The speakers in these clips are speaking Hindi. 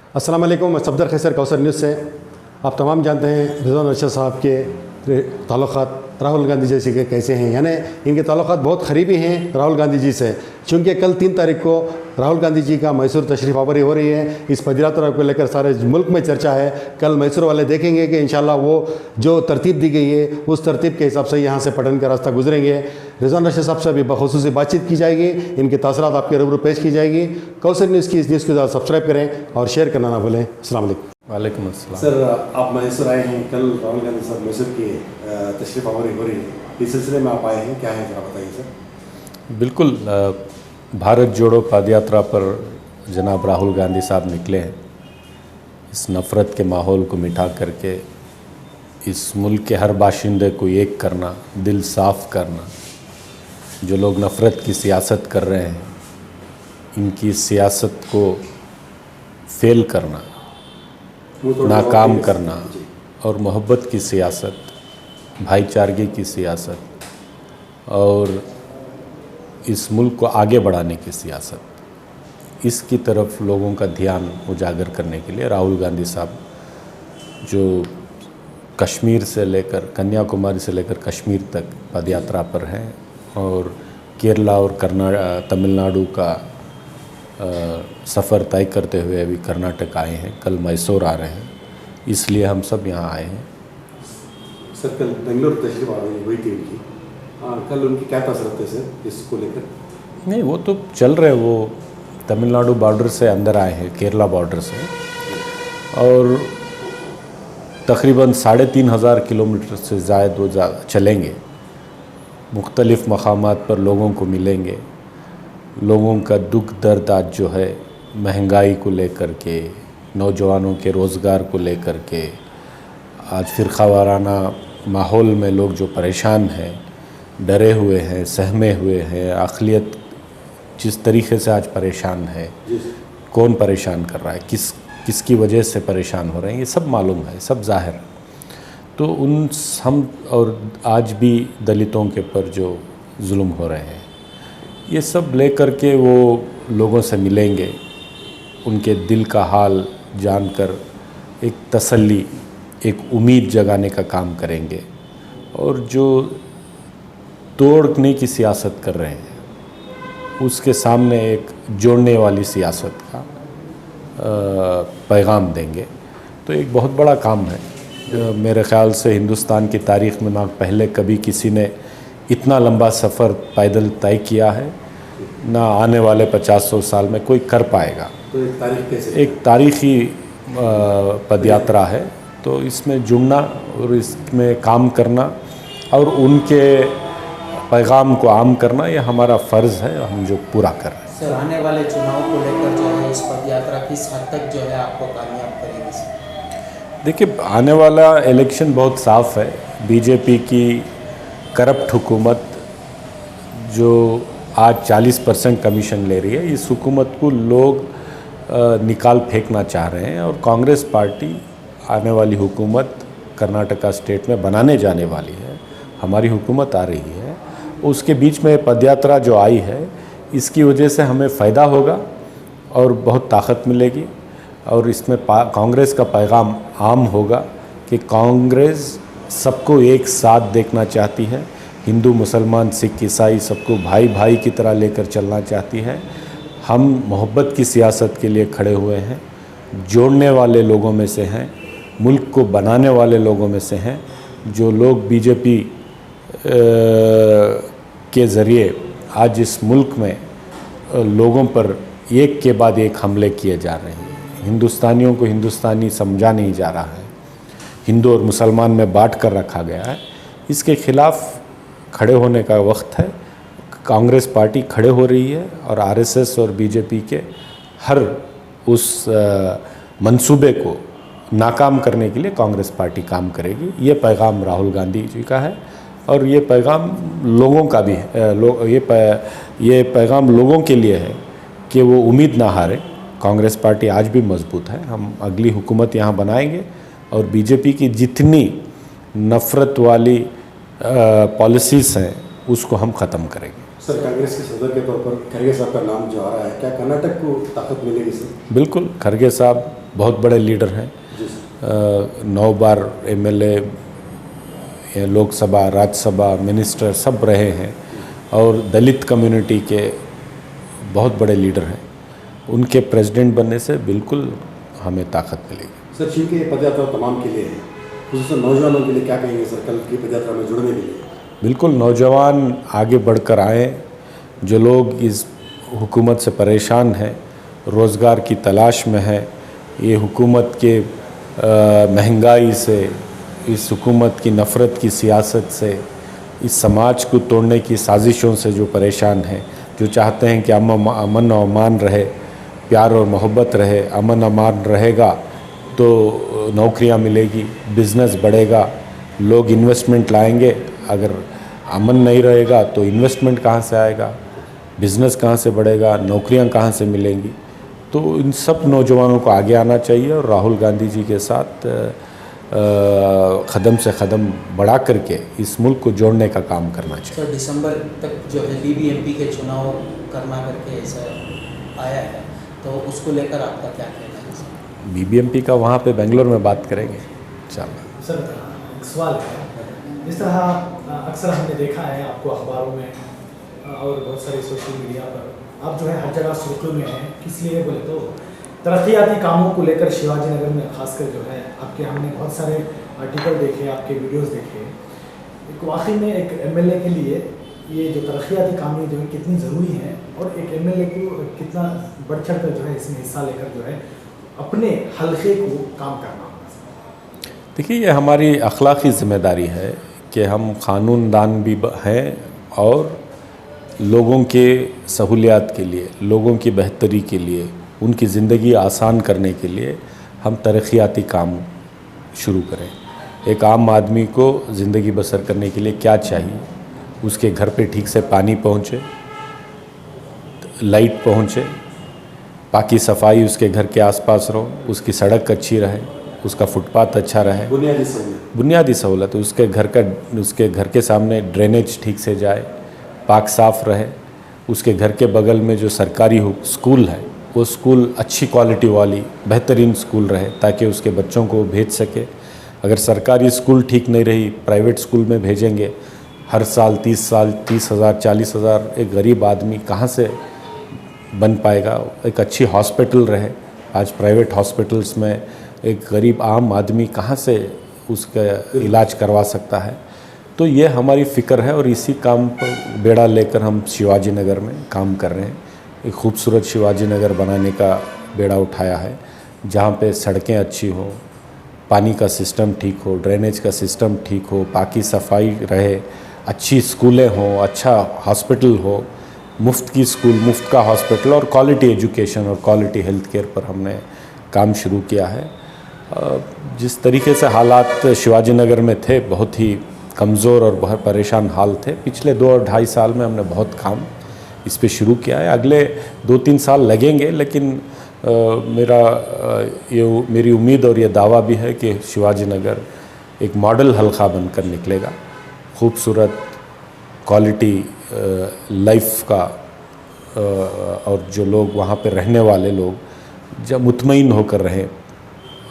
अस्सलाम वालेकुम। मैं सफदर खैसर कौसर न्यूज़ से। आप तमाम जानते हैं रिजवान अरशद साहब के ताल्लुक़ात राहुल गांधी जी से कैसे हैं, यानी इनके ताल्लुक़ात बहुत करीबी हैं राहुल गांधी जी से। चूँकि कल 3 तारीख को राहुल गांधी जी का मैसूर तशरीफ़ आवरी हो रही है। इस पदयात्रा को लेकर सारे मुल्क में चर्चा है। कल मैसूर वाले देखेंगे कि इंशाल्लाह वो जो तरतीब दी गई है उस तरतीब के हिसाब से यहाँ से पटन का रास्ता गुजरेंगे। रिजवान अरशद साहब से भी बखुसूसी बातचीत की जाएगी, इनके तासरात आपके रूबरू पेश की जाएगी। कौसर न्यूज़ की इस न्यूज़ को ज़्यादा सब्सक्राइब करें और शेयर करना ना भूलें। अस्सलाम वालेकुम। वालेकुम अस्सलाम। सर, आप मैसूर आए हैं, कल राहुल गांधी साहब मैसूर की तशरीफ़ आवरी हो रही है, इस सिलसिले में आप आए हैं, क्या है ज़रा बताइए सर। बिल्कुल, भारत जोड़ो पदयात्रा पर जनाब राहुल गांधी साहब निकले हैं। इस नफ़रत के माहौल को मिटा करके इस मुल्क के हर बाशिंदे को एक करना, दिल साफ़ करना। जो लोग नफ़रत की सियासत कर रहे हैं, इनकी सियासत को फेल करना, नाकाम करना और मोहब्बत की सियासत, भाईचारगी की सियासत और इस मुल्क को आगे बढ़ाने की सियासत, इसकी तरफ लोगों का ध्यान उजागर करने के लिए राहुल गांधी साहब जो कश्मीर से लेकर कन्याकुमारी से लेकर कश्मीर तक पदयात्रा पर हैं और केरला और तमिलनाडु का सफ़र तय करते हुए अभी कर्नाटक आए हैं, कल मैसूर आ रहे हैं, इसलिए हम सब यहाँ आए हैं। सर, कल बेंगलुरु तशरीफ़ आवरी हुई थी उनकी, कल उनकी क्या तासरात है सर इसको लेकर? नहीं, वो तो चल रहे, वो तमिलनाडु बॉर्डर से अंदर आए हैं, केरला बॉर्डर से, और तकरीबन 3500 किलोमीटर से ज़ायद वो चलेंगे। मुख्तलिफ़ मकामात पर लोगों को मिलेंगे। लोगों का दुख दर्द आज जो है महंगाई को लेकर के, नौजवानों के रोज़गार को लेकर के, आज फ़िरक़ा वाराना माहौल में लोग जो परेशान हैं, डरे हुए हैं, सहमे हुए हैं, अक़लियत जिस तरीक़े से आज परेशान है, कौन परेशान कर रहा है, किसकी वजह से परेशान हो रहे हैं, ये सब मालूम है, सब ज़ाहिर है। तो हम और आज भी दलितों के पर जो जुल्म हो रहे हैं, ये सब लेकर के वो लोगों से मिलेंगे, उनके दिल का हाल जानकर एक तसल्ली, एक उम्मीद जगाने का काम करेंगे। और जो तोड़ने की सियासत कर रहे हैं उसके सामने एक जोड़ने वाली सियासत का पैगाम देंगे। तो एक बहुत बड़ा काम है। मेरे ख़्याल से हिंदुस्तान की तारीख़ में ना पहले कभी किसी ने इतना लंबा सफ़र पैदल तय किया है, ना आने वाले 50-100 साल में कोई कर पाएगा। तो एक तारीख़ी पदयात्रा है, तो इसमें जुड़ना और इसमें काम करना और उनके पैगाम को आम करना, ये हमारा फ़र्ज़ है, हम जो पूरा कर रहे हैं। सर, आने वाले चुनाव को लेकर जो है इस पदयात्रा किस हद तक जो है आपको कामयाब करेगी सर? देखिए, आने वाला इलेक्शन बहुत साफ़ है। बीजेपी की करप्ट हुकूमत जो आज 40% कमीशन ले रही है, इस हुकूमत को लोग निकाल फेंकना चाह रहे हैं। और कांग्रेस पार्टी आने वाली हुकूमत कर्नाटका स्टेट में बनाने जाने वाली है, हमारी हुकूमत आ रही है, उसके बीच में पदयात्रा जो आई है, इसकी वजह से हमें फ़ायदा होगा और बहुत ताकत मिलेगी। और इसमें कांग्रेस का पैगाम आम होगा कि कांग्रेस सबको एक साथ देखना चाहती है, हिंदू मुसलमान सिख ईसाई सबको भाई भाई की तरह लेकर चलना चाहती है। हम मोहब्बत की सियासत के लिए खड़े हुए हैं, जोड़ने वाले लोगों में से हैं, मुल्क को बनाने वाले लोगों में से हैं। जो लोग बीजेपी के ज़रिए आज इस मुल्क में लोगों पर एक के बाद एक हमले किए जा रहे हैं, हिंदुस्तानियों को हिंदुस्तानी समझा नहीं जा रहा है, हिंदू और मुसलमान में बांट कर रखा गया है, इसके ख़िलाफ़ खड़े होने का वक्त है। कांग्रेस पार्टी खड़े हो रही है और आरएसएस और बीजेपी के हर उस मंसूबे को नाकाम करने के लिए कांग्रेस पार्टी काम करेगी। ये पैगाम राहुल गांधी जी का है और ये पैगाम लोगों का भी है। ये पैगाम लोगों के लिए है कि वो उम्मीद ना हारे। कांग्रेस पार्टी आज भी मजबूत है। हम अगली हुकूमत यहाँ बनाएंगे और बीजेपी की जितनी नफ़रत वाली पॉलिसीज़ हैं उसको हम ख़त्म करेंगे। सर, कांग्रेस के सदर के तौर पर खरगे साहब का नाम जो आ रहा है, क्या कर्नाटक को ताकत मिलेगी सर? बिल्कुल, खरगे साहब बहुत बड़े लीडर हैं, 9 बार एमएलए, लोकसभा, राज्यसभा, मिनिस्टर सब रहे हैं और दलित कम्युनिटी के बहुत बड़े लीडर हैं। उनके प्रेसिडेंट बनने से बिल्कुल हमें ताकत मिलेगी। सर, चूँकि ये पदयात्रा तमाम के लिए है, खुसूसन नौजवानों के लिए क्या कहेंगे सर कल की पदयात्रा में जुड़ने के लिए? बिल्कुल नौजवान आगे बढ़कर आएँ। जो लोग इस हुकूमत से परेशान हैं, रोज़गार की तलाश में है, ये हुकूमत के महंगाई से, इस हुकूमत की नफ़रत की सियासत से, इस समाज को तोड़ने की साजिशों से जो परेशान हैं, जो चाहते हैं कि अमन और अमान रहे, प्यार और मोहब्बत रहे, अमन अमान रहेगा तो नौकरियां मिलेगी, बिज़नेस बढ़ेगा, लोग इन्वेस्टमेंट लाएंगे। अगर अमन नहीं रहेगा तो इन्वेस्टमेंट कहाँ से आएगा, बिज़नेस कहाँ से बढ़ेगा, नौकरियां कहाँ से मिलेंगी। तो इन सब नौजवानों को आगे आना चाहिए और राहुल गांधी जी के साथ कदम से कदम बढ़ा करके इस मुल्क को जोड़ने का काम करना चाहिए। सर, दिसंबर तक जो है बीबीएमपी के चुनाव करना करके ऐसा आया है, तो उसको लेकर आपका क्या कहना है सर? बीबीएमपी का वहाँ पे बेंगलोर में बात करेंगे। चलो सर, एक सवाल है। इस तरह अक्सर हमने देखा है आपको अखबारों में और बहुत सारे सोशल मीडिया पर, आप जो है हर जगह सुर्खियों में हैं। किस लिए बोले तो तरक्याती कामों को लेकर शिवाजी नगर में खासकर जो है आपके, हमने बहुत सारे आर्टिकल देखे, आपके वीडियोस देखे। एक वाकई में एक एमएलए के लिए ये जो तरक्याती काम जो है कितनी ज़रूरी है और एक एमएलए को कितना बढ़ चढ़ कर जो है इसमें हिस्सा लेकर जो है अपने हल्के को काम करना होगा। देखिए, ये हमारी अखलाकी ज़िम्मेदारी है कि हम क़ानूनदान भी हैं और लोगों के सहूलियात के लिए, लोगों की बेहतरी के लिए, उनकी ज़िंदगी आसान करने के लिए हम तरक्याती काम शुरू करें। एक आम आदमी को ज़िंदगी बसर करने के लिए क्या चाहिए? उसके घर पे ठीक से पानी पहुँचे, लाइट पहुँचे, बाकी सफाई उसके घर के आसपास रहो, उसकी सड़क अच्छी रहे, उसका फुटपाथ अच्छा रहे, बुनियादी सहूलत, उसके घर के सामने ड्रेनेज ठीक से जाए, पाक साफ़ रहे, उसके घर के बगल में जो सरकारी स्कूल है वो स्कूल अच्छी क्वालिटी वाली बेहतरीन स्कूल रहे ताकि उसके बच्चों को भेज सके। अगर सरकारी स्कूल ठीक नहीं रही, प्राइवेट स्कूल में भेजेंगे, हर साल 30,000 40,000 एक गरीब आदमी कहाँ से बन पाएगा? एक अच्छी हॉस्पिटल रहे, आज प्राइवेट हॉस्पिटल्स में एक गरीब आम आदमी कहाँ से उसका इलाज करवा सकता है? तो ये हमारी फ़िक्र है और इसी काम पर बेड़ा लेकर हम शिवाजी नगर में काम कर रहे हैं। एक खूबसूरत शिवाजी नगर बनाने का बेड़ा उठाया है जहाँ पे सड़कें अच्छी हो, पानी का सिस्टम ठीक हो, ड्रेनेज का सिस्टम ठीक हो, पाकी सफाई रहे, अच्छी स्कूलें हों, अच्छा हॉस्पिटल हो, मुफ्त की स्कूल, मुफ्त का हॉस्पिटल और क्वालिटी एजुकेशन और क्वालिटी हेल्थ केयर पर हमने काम शुरू किया है। जिस तरीके से हालात शिवाजी नगर में थे, बहुत ही कमज़ोर और बहुत परेशान हाल थे, पिछले 2 और 2.5 साल में हमने बहुत काम इस पे शुरू किया है। अगले 2-3 साल लगेंगे, लेकिन मेरी उम्मीद और ये दावा भी है कि शिवाजी नगर एक मॉडल हल्का बनकर निकलेगा, खूबसूरत क्वालिटी लाइफ का, और जो लोग वहाँ पे रहने वाले लोग जब मुतमईन होकर रहें,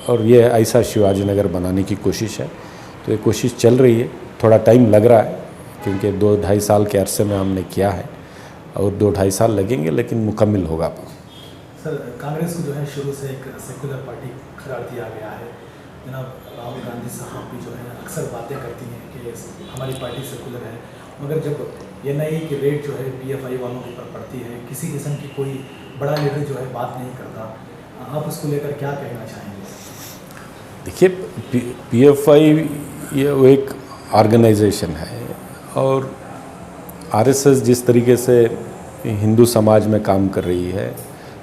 और ये ऐसा शिवाजी नगर बनाने की कोशिश है। तो ये कोशिश चल रही है, थोड़ा टाइम लग रहा है क्योंकि 2-2.5 साल के अरसे में हमने किया है और 2-2.5 साल लगेंगे, लेकिन मुकम्मल होगा। सर, कांग्रेस को जो है शुरू से एक सेकुलर पार्टी करार दिया गया है। जनाब राहुल गांधी साहब भी जो है अक्सर बातें करती हैं कि हमारी पार्टी सेकुलर है, मगर जब एनआईए की रेट जो है पीएफआई वालों के ऊपर पड़ती है, किसी किस्म की कोई बड़ा लीडर जो है बात नहीं करता, आप उसको लेकर क्या कहना चाहेंगे? देखिए, पीएफआई ये एक ऑर्गेनाइजेशन है और आरएसएस जिस तरीके से हिंदू समाज में काम कर रही है,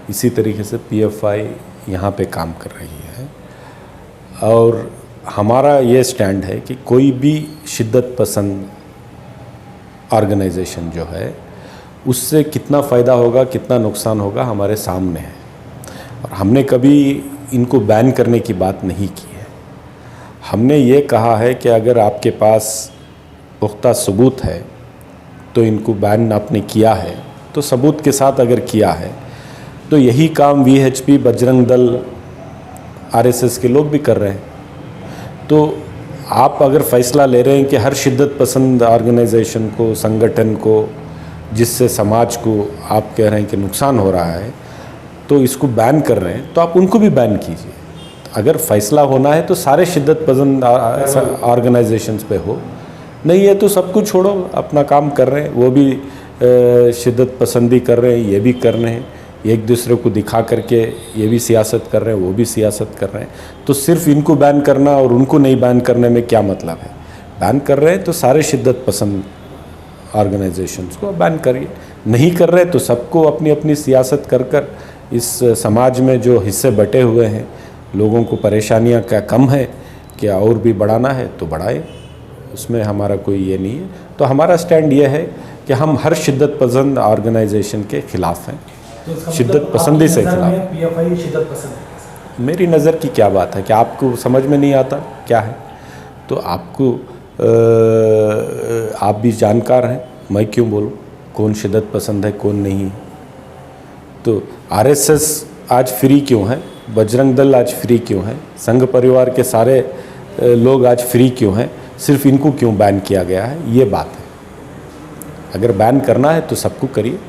इसी तरीके से पीएफआई यहाँ पे काम कर रही है। और हमारा ये स्टैंड है कि कोई भी शिद्दत पसंद ऑर्गेनाइजेशन जो है, उससे कितना फ़ायदा होगा, कितना नुकसान होगा, हमारे सामने है। और हमने कभी इनको बैन करने की बात नहीं की है। हमने ये कहा है कि अगर आपके पास पुख्ता सबूत है तो इनको बैन आपने किया है, तो सबूत के साथ अगर किया है तो यही काम वीएचपी, बजरंग दल आरएसएस के लोग भी कर रहे हैं। तो आप अगर फैसला ले रहे हैं कि हर शिद्दत पसंद ऑर्गेनाइजेशन को, संगठन को, जिससे समाज को आप कह रहे हैं कि नुकसान हो रहा है, तो इसको बैन कर रहे हैं, तो आप उनको भी बैन कीजिए। अगर फैसला होना है तो सारे शिद्दत पसंद ऑर्गेनाइजेशंस पे हो, नहीं है तो सब कुछ छोड़ो, अपना काम कर रहे हैं, वो भी शिद्दत पसंदी कर रहे हैं, ये भी कर रहे हैं, एक दूसरे को दिखा करके ये भी सियासत कर रहे हैं, वो भी सियासत कर रहे हैं। तो सिर्फ इनको बैन करना और उनको नहीं बैन करने में क्या मतलब है? बैन कर रहे हैं तो सारे शिद्दत पसंद ऑर्गेनाइजेशंस को बैन करिए, नहीं कर रहे तो सबको अपनी अपनी सियासत कर कर इस समाज में जो हिस्से बटे हुए हैं, लोगों को परेशानियां क्या कम है, क्या और भी बढ़ाना है तो बढ़ाए, उसमें हमारा कोई ये नहीं है। तो हमारा स्टैंड ये है कि हम हर शिद्दत पसंद ऑर्गेनाइजेशन के खिलाफ हैं, तो इसका शिद्दत मतलब पसंदी से आपकी नज़र खिलाफ। में पीएफआई शिद्दत पसंद है? मेरी नज़र की क्या बात है कि आपको समझ में नहीं आता क्या है? तो आपको आप भी जानकार हैं, मैं क्यों बोलूं कौन शिद्दत पसंद है कौन नहीं। तो आरएसएस आज फ्री क्यों है, बजरंग दल आज फ्री क्यों है, संघ परिवार के सारे लोग आज फ्री क्यों हैं, सिर्फ इनको क्यों बैन किया गया है, ये बात है। अगर बैन करना है तो सबको करिए।